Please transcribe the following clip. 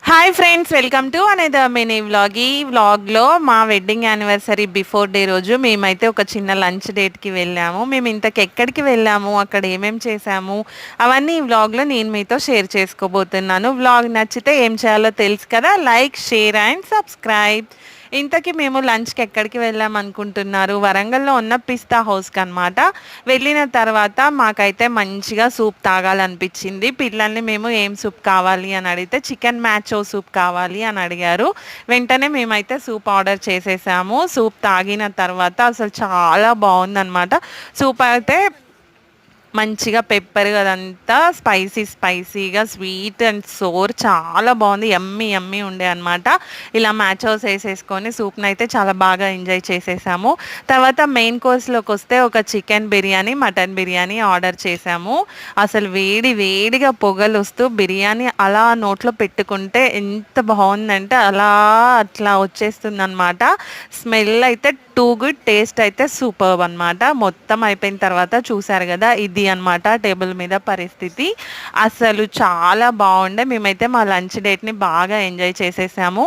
Hi friends, welcome to another mini vlog. ఈ వ్లాగ్లో మా వెడ్డింగ్ యానివర్సరీ బిఫోర్ డే రోజు మేమైతే ఒక చిన్న లంచ్ డేట్కి వెళ్ళాము. మేము ఇంతకు ఎక్కడికి వెళ్ళాము, అక్కడ ఏమేమి చేసాము, అవన్నీ ఈ వ్లాగ్లో నేను మీతో షేర్ చేసుకోబోతున్నాను. వ్లాగ్ నచ్చితే ఏం చేయాలో తెలుసు కదా, లైక్, షేర్ అండ్ సబ్స్క్రైబ్. ఇంతకీ మేము లంచ్కి ఎక్కడికి వెళ్ళాం అనుకుంటున్నారు? వరంగల్లో ఉన్న పిస్తా హౌస్కి అనమాట. వెళ్ళిన తర్వాత మాకైతే మంచిగా సూప్ తాగాలనిపించింది. పిల్లల్ని మేము ఏం సూప్ కావాలి అని అడిగితే చికెన్ మ్యాచో సూప్ కావాలి అని అడిగారు. వెంటనే మేమైతే సూప్ ఆర్డర్ చేసేసాము. సూప్ తాగిన తర్వాత అసలు చాలా బాగుందన్నమాట. సూప్ అయితే మంచిగా పెప్పర్ అదంతా స్పైసీగా స్వీట్ అండ్ సోర్ చాలా బాగుంది. యమ్మీ యమ్మీ ఉండే అనమాట. ఇలా మ్యాచోస్ వేసేసుకొని సూప్ని అయితే చాలా బాగా ఎంజాయ్ చేసేసాము. తర్వాత మెయిన్ కోర్స్లోకి వస్తే ఒక chicken biryani, mutton biryani order చేసాము. అసలు వేడి వేడిగా పొగలు వస్తూ బిర్యానీ అలా నోట్లో పెట్టుకుంటే ఎంత బాగుందంటే అట్లా వచ్చేస్తుంది అనమాట. స్మెల్ అయితే టూ గుడ్, టేస్ట్ అయితే సూపర్బ్ అనమాట. మొత్తం అయిపోయిన తర్వాత చూసారు కదా, ఇది అనమాట టేబుల్ మీద పరిస్థితి. అసలు చాలా బాగుండే. మేమైతే మా లంచ్ డేట్ని బాగా ఎంజాయ్ చేసేసాము.